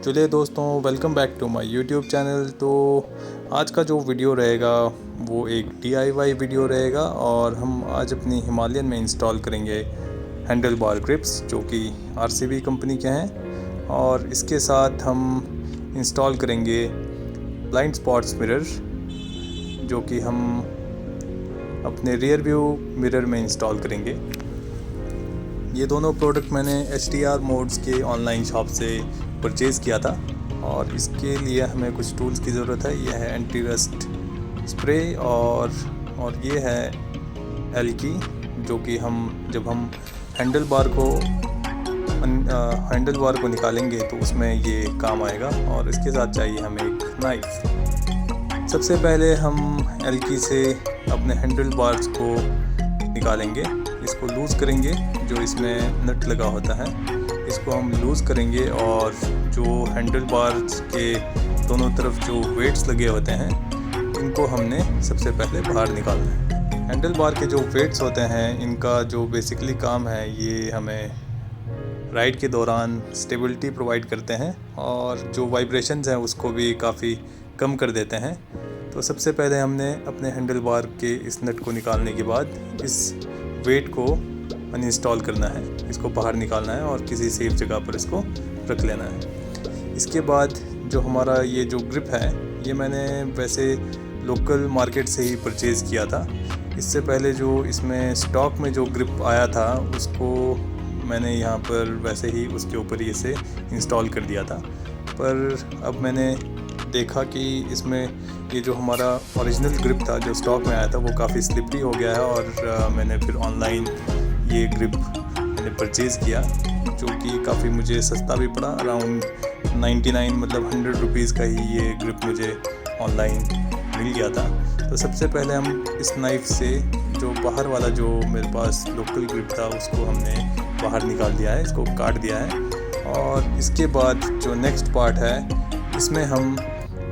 चलिए दोस्तों, welcome back to my YouTube channel. तो आज का जो वीडियो रहेगा वो एक DIY वीडियो रहेगा और हम आज अपनी हिमालयन में इंस्टॉल करेंगे हैंडल बार ग्रिप्स जो कि RCB कंपनी के हैं। और इसके साथ हम इंस्टॉल करेंगे ब्लाइंड स्पॉट्स मिरर जो कि हम अपने रियर व्यू मिरर में इंस्टॉल करेंगे। ये दोनों प्रोडक्ट मैंने HDR मोड्स के ऑनलाइन शॉप से परचेज़ किया था और इसके लिए हमें कुछ टूल्स की ज़रूरत है। यह है एंटी रस्ट स्प्रे और ये है एल्की जो कि जब हम हैंडल बार को निकालेंगे तो उसमें ये काम आएगा। और इसके साथ चाहिए हमें एक नाइफ़। सबसे पहले हम एल्की से अपने हैंडल बार्स को निकालेंगे, इसको लूज़ करेंगे। जो इसमें नट लगा होता है इसको हम लूज़ करेंगे और जो हैंडल बार्स के दोनों तरफ जो वेट्स लगे होते हैं इनको हमने सबसे पहले बाहर निकालना है। हैंडल बार के जो वेट्स होते हैं इनका जो बेसिकली काम है ये हमें राइड के दौरान स्टेबिलिटी प्रोवाइड करते हैं और जो वाइब्रेशंस हैं उसको भी काफ़ी कम कर देते हैं। तो सबसे पहले हमने अपने हैंडल बार के इस नट को निकालने के बाद इस वेट को अनइंस्टॉल करना है, इसको बाहर निकालना है और किसी सेफ जगह पर इसको रख लेना है। इसके बाद जो हमारा ये जो ग्रिप है ये मैंने वैसे लोकल मार्केट से ही परचेज़ किया था। इससे पहले जो इसमें स्टॉक में जो ग्रिप आया था उसको मैंने यहाँ पर वैसे ही उसके ऊपर ही इसे इंस्टॉल कर दिया था। पर अब मैंने देखा कि इसमें ये जो हमारा ओरिजिनल ग्रिप था जो स्टॉक में आया था वो काफ़ी स्लिपरी हो गया है और मैंने फिर ऑनलाइन ये ग्रिप मैंने परचेज़ किया जो कि काफ़ी मुझे सस्ता भी पड़ा। अराउंड 99 मतलब 100 रुपीज़ का ही ये ग्रिप मुझे ऑनलाइन मिल गया था। तो सबसे पहले हम इस नाइफ़ से जो बाहर वाला जो मेरे पास लोकल ग्रिप था उसको हमने बाहर निकाल दिया है, इसको काट दिया है। और इसके बाद जो नेक्स्ट पार्ट है इसमें हम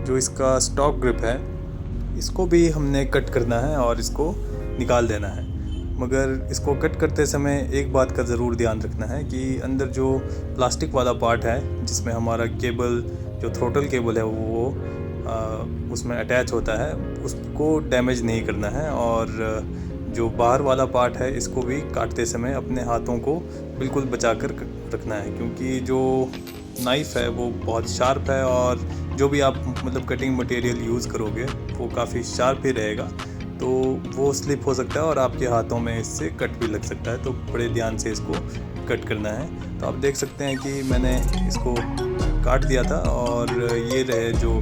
जो इसका स्टॉक ग्रिप है इसको भी हमने कट करना है और इसको निकाल देना है। मगर इसको कट करते समय एक बात का ज़रूर ध्यान रखना है कि अंदर जो प्लास्टिक वाला पार्ट है जिसमें हमारा केबल जो थ्रोटल केबल है वो उसमें अटैच होता है उसको डैमेज नहीं करना है। और जो बाहर वाला पार्ट है इसको भी काटते समय अपने हाथों को बिल्कुल बचा कर रखना है क्योंकि जो नाइफ़ है वो बहुत शार्प है और जो भी आप मतलब कटिंग मटेरियल यूज़ करोगे वो काफ़ी शार्प ही रहेगा, तो वो स्लिप हो सकता है और आपके हाथों में इससे कट भी लग सकता है। तो बड़े ध्यान से इसको कट करना है। तो आप देख सकते हैं कि मैंने इसको काट दिया था और ये रहे जो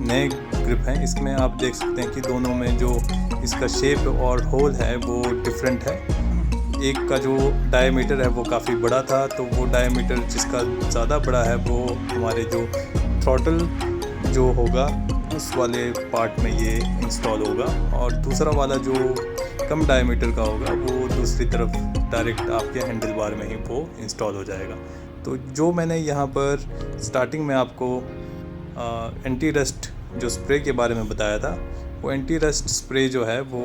नए ग्रिप हैं। इसमें आप देख सकते हैं कि दोनों में जो इसका शेप और होल है वो डिफरेंट है। एक का जो डायमीटर है वो काफ़ी बड़ा था, तो वो डायमीटर जिसका ज़्यादा बड़ा है वो हमारे जो थ्रॉटल जो होगा उस वाले पार्ट में ये इंस्टॉल होगा और दूसरा वाला जो कम डायमीटर का होगा वो दूसरी तरफ डायरेक्ट आपके हैंडल बार में ही वो इंस्टॉल हो जाएगा। तो जो मैंने यहाँ पर स्टार्टिंग में आपको एंटी रस्ट जो स्प्रे के बारे में बताया था वो एंटी रस्ट स्प्रे जो है वो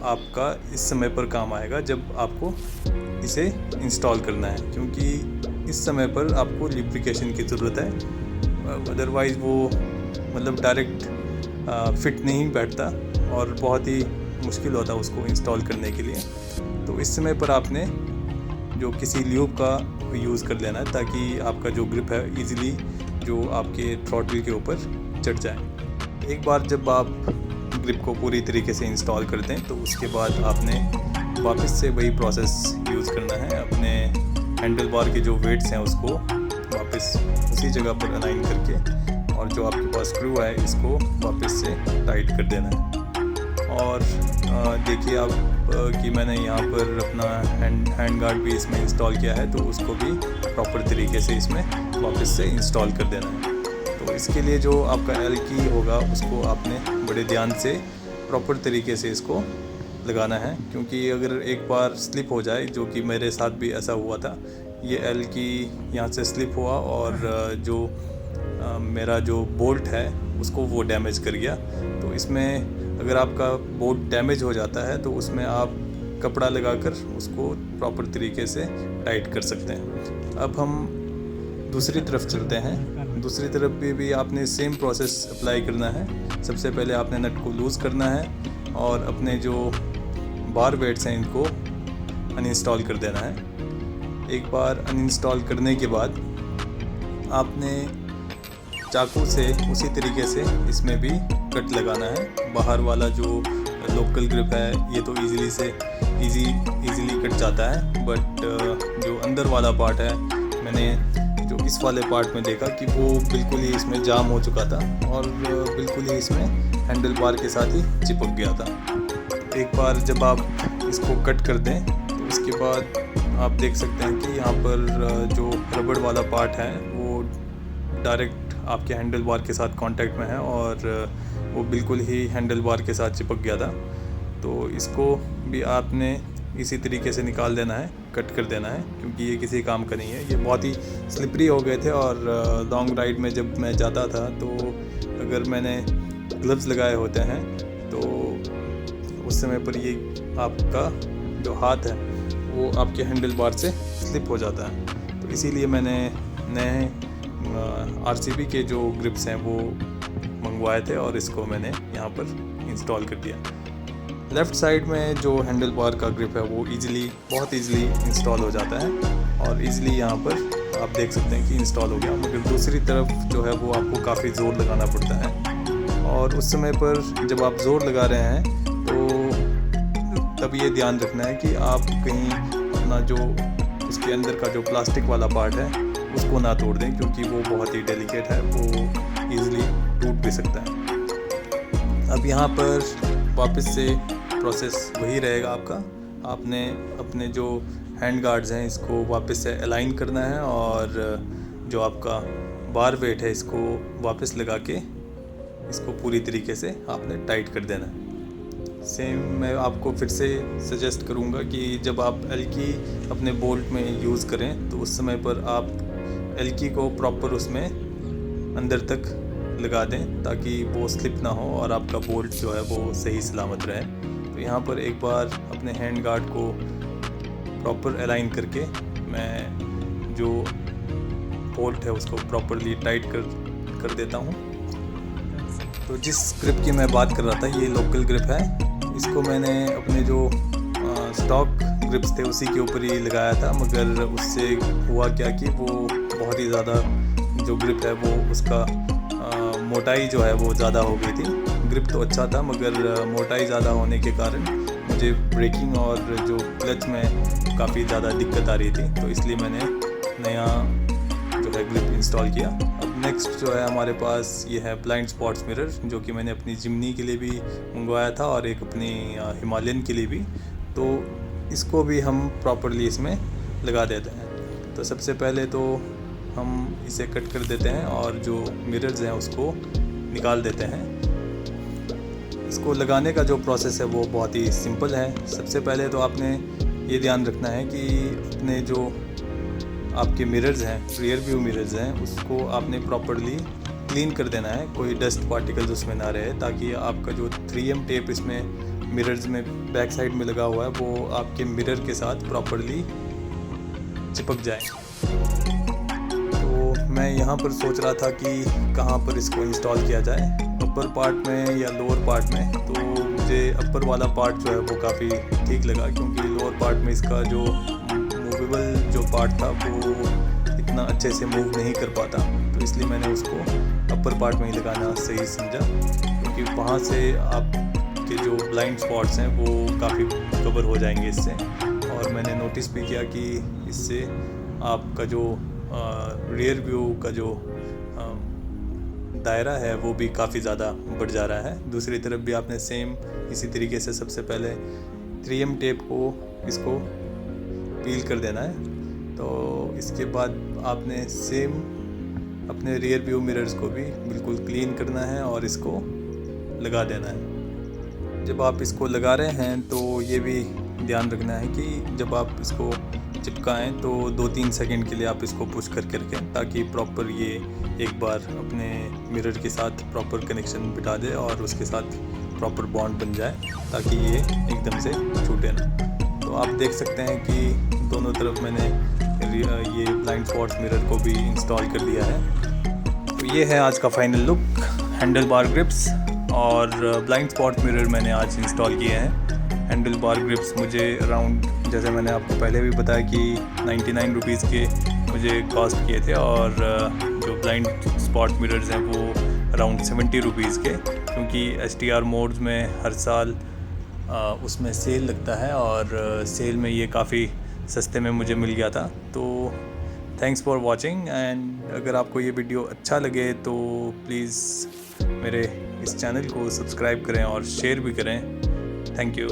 आपका इस समय पर काम आएगा जब आपको इसे इंस्टॉल करना है, क्योंकि इस समय पर आपको लिब्रिकेशन की ज़रूरत है। अदरवाइज़ वो मतलब डायरेक्ट फिट नहीं बैठता और बहुत ही मुश्किल होता है उसको इंस्टॉल करने के लिए। तो इस समय पर आपने जो किसी ल्यूब का यूज़ कर लेना है ताकि आपका जो ग्रिप है इजीली जो आपके थ्रॉटल के ऊपर चढ़ जाए। एक बार जब आप ग्रिप को पूरी तरीके से इंस्टॉल कर दें तो उसके बाद आपने वापस से वही प्रोसेस यूज़ करना है। अपने हैंडल बार के जो वेट्स हैं उसको वापस उसी जगह पर अलाइन करके और जो आपके पास स्क्रू है इसको वापस से टाइट कर देना है। और देखिए आप कि मैंने यहाँ पर अपना हैंड गार्ड भी इसमें इंस्टॉल किया है, तो उसको भी प्रॉपर तरीके से इसमें वापस से इंस्टॉल कर देना है। तो इसके लिए जो आपका एल्की होगा उसको आपने बड़े ध्यान से प्रॉपर तरीके से इसको लगाना है, क्योंकि अगर एक बार स्लिप हो जाए जो कि मेरे साथ भी ऐसा हुआ था, ये एल्की यहाँ से स्लिप हुआ और जो मेरा जो बोल्ट है उसको वो डैमेज कर गया। तो इसमें अगर आपका बोल्ट डैमेज हो जाता है तो उसमें आप कपड़ा लगाकर उसको प्रॉपर तरीके से टाइट कर सकते हैं। अब हम दूसरी तरफ चलते हैं दूसरी तरफ भी आपने सेम प्रोसेस अप्लाई करना है। सबसे पहले आपने नट को लूज़ करना है और अपने जो बार बेड्स हैं इनको अनइंस्टॉल कर देना है। एक बार अनइंस्टॉल करने के बाद आपने चाकू से उसी तरीके से इसमें भी कट लगाना है। बाहर वाला जो लोकल ग्रिप है ये तो इजीली कट जाता है, बट जो अंदर वाला पार्ट है मैंने जो इस वाले पार्ट में देखा कि वो बिल्कुल ही इसमें जाम हो चुका था और बिल्कुल ही इसमें हैंडल बार के साथ ही चिपक गया था। एक बार जब आप इसको कट कर दें तो उसके बाद आप देख सकते हैं कि यहाँ पर जो रबड़ वाला पार्ट है वो डायरेक्ट आपके हैंडल बार के साथ कांटेक्ट में है और वो बिल्कुल ही हैंडल बार के साथ चिपक गया था। तो इसको भी आपने इसी तरीके से निकाल देना है, कट कर देना है, क्योंकि ये किसी काम का नहीं है। ये बहुत ही स्लिपरी हो गए थे और लॉन्ग राइड में जब मैं जाता था तो अगर मैंने ग्लव्स लगाए होते हैं तो उस समय पर ये आपका जो हाथ है वो आपके हैंडल बार से स्लिप हो जाता है। तो इसीलिए मैंने नए RCB के जो ग्रिप्स हैं वो मंगवाए थे और इसको मैंने यहाँ पर इंस्टॉल कर दिया। लेफ़्ट साइड में जो हैंडल बार का ग्रिप है वो बहुत ईज़िली इंस्टॉल हो जाता है और ईज़िली यहाँ पर आप देख सकते हैं कि इंस्टॉल हो गया। मगर दूसरी तरफ जो है वो आपको काफ़ी ज़ोर लगाना पड़ता है और उस समय पर जब आप ज़ोर लगा रहे हैं तो तब ये ध्यान रखना है कि आप कहीं अपना जो उसके अंदर का जो प्लास्टिक वाला पार्ट है उसको ना तोड़ दें, क्योंकि वो बहुत ही डेलिकेट है, वो ईज़िली टूट भी सकता है। अब यहाँ पर वापस से प्रोसेस वही रहेगा आपका। आपने अपने जो हैंड गार्ड्स हैं इसको वापस से अलाइन करना है और जो आपका बार वेट है इसको वापस लगा के इसको पूरी तरीके से आपने टाइट कर देना है। सेम मैं आपको फिर से सजेस्ट करूँगा कि जब आप एल्की अपने बोल्ट में यूज़ करें तो उस समय पर आप एल्की को प्रॉपर उसमें अंदर तक लगा दें ताकि वो स्लिप ना हो और आपका बोल्ट जो है वो सही सलामत रहे। तो यहाँ पर एक बार अपने हैंड गार्ड को प्रॉपर अलाइन करके मैं जो बोल्ट है उसको प्रॉपरली टाइट कर देता हूँ। तो जिस ग्रिप की मैं बात कर रहा था ये लोकल ग्रिप है। इसको मैंने अपने जो स्टॉक ग्रिप्स थे उसी के ऊपर ही लगाया था, मगर उससे हुआ क्या कि वो बहुत ही ज़्यादा जो ग्रिप है वो उसका मोटाई जो है वो ज़्यादा हो गई थी। ग्रिप तो अच्छा था मगर मोटाई ज़्यादा होने के कारण मुझे ब्रेकिंग और जो क्लच में काफ़ी ज़्यादा दिक्कत आ रही थी, तो इसलिए मैंने नया जो है ग्रिप इंस्टॉल किया। अब नेक्स्ट जो है हमारे पास ये है ब्लाइंड स्पॉट्स मिरर, जो कि मैंने अपनी जिमनी के लिए भी मंगवाया था और एक अपनी हिमालयन के लिए भी। तो इसको भी हम प्रॉपरली इसमें लगा देते हैं। तो सबसे पहले तो हम इसे कट कर देते हैं और जो मिरर्स हैं उसको निकाल देते हैं। इसको लगाने का जो प्रोसेस है वो बहुत ही सिंपल है। सबसे पहले तो आपने ये ध्यान रखना है कि अपने जो आपके मिरर्स हैं, रियर व्यू मिरर्स हैं, उसको आपने प्रॉपरली क्लीन कर देना है। कोई डस्ट पार्टिकल्स उसमें ना रहे, ताकि आपका जो 3M टेप इसमें मिरर्स में बैक साइड में लगा हुआ है वो आपके मिरर के साथ प्रॉपरली चिपक जाए। तो मैं यहाँ पर सोच रहा था कि कहाँ पर इसको इंस्टॉल किया जाए, अपर पार्ट में या लोअर पार्ट में। तो मुझे अपर वाला पार्ट जो है वो काफ़ी ठीक लगा, क्योंकि लोअर पार्ट में इसका जो मूवेबल जो पार्ट था वो इतना अच्छे से मूव नहीं कर पाता, तो इसलिए मैंने उसको अपर पार्ट में ही लगाना सही समझा, क्योंकि वहाँ से आपके जो ब्लाइंड स्पॉट्स हैं वो काफ़ी कवर हो जाएंगे इससे। और मैंने नोटिस भी किया कि इससे आपका जो रियर व्यू का जो दायरा है वो भी काफ़ी ज़्यादा बढ़ जा रहा है। दूसरी तरफ भी आपने सेम इसी तरीके से सबसे पहले 3M टेप को इसको पील कर देना है। तो इसके बाद आपने सेम अपने रियर व्यू मिरर्स को भी बिल्कुल क्लीन करना है और इसको लगा देना है। जब आप इसको लगा रहे हैं तो ये भी ध्यान रखना है कि जब आप इसको चिपकाएं तो 2-3 सेकंड के लिए आप इसको पुश करके रखें, ताकि प्रॉपर ये एक बार अपने मिरर के साथ प्रॉपर कनेक्शन बिठा दे और उसके साथ प्रॉपर बॉन्ड बन जाए, ताकि ये एकदम से छूटे ना। तो आप देख सकते हैं कि दोनों तरफ मैंने ये ब्लाइंड स्पॉट्स मिरर को भी इंस्टॉल कर दिया है। ये है आज का final look. Handlebar grips और ब्लाइंड स्पॉट मिरर मैंने आज इंस्टॉल किए हैं। हैंडल बार ग्रिप्स मुझे अराउंड, जैसे मैंने आपको पहले भी बताया कि 99 रुपीज़ के मुझे कॉस्ट किए थे, और जो ब्लाइंड स्पॉट मिरर्स हैं वो अराउंड 70 रुपीज़ के, क्योंकि STR मोड्स में हर साल उसमें सेल लगता है और सेल में ये काफ़ी सस्ते में मुझे मिल गया था। तो थैंक्स फॉर वॉचिंग, एंड अगर आपको ये वीडियो अच्छा लगे तो प्लीज़ मेरे इस चैनल को सब्सक्राइब करें और शेयर भी करें। Thank you.